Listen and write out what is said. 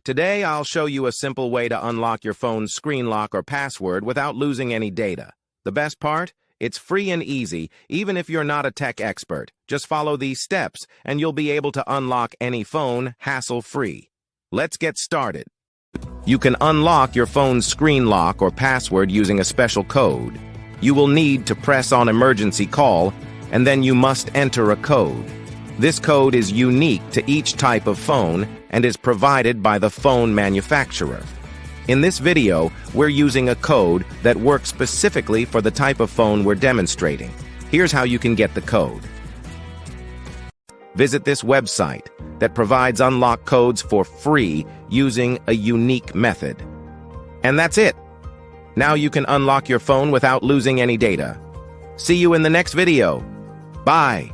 Today, I'll show you a simple way to unlock your phone's screen lock or password without losing any data. The best part? It's free and easy, even if you're not a tech expert. Just follow these steps, and you'll be able to unlock any phone hassle-free. Let's get started. You can unlock your phone's screen lock or password using a special code. You will need to press on emergency call, and then you must enter a code. This code is unique to each type of phone and is provided by the phone manufacturer. In this video, we're using a code that works specifically for the type of phone we're demonstrating. Here's how you can get the code. Visit this website that provides unlock codes for free using a unique method. And that's it. Now you can unlock your phone without losing any data. See you in the next video. Bye.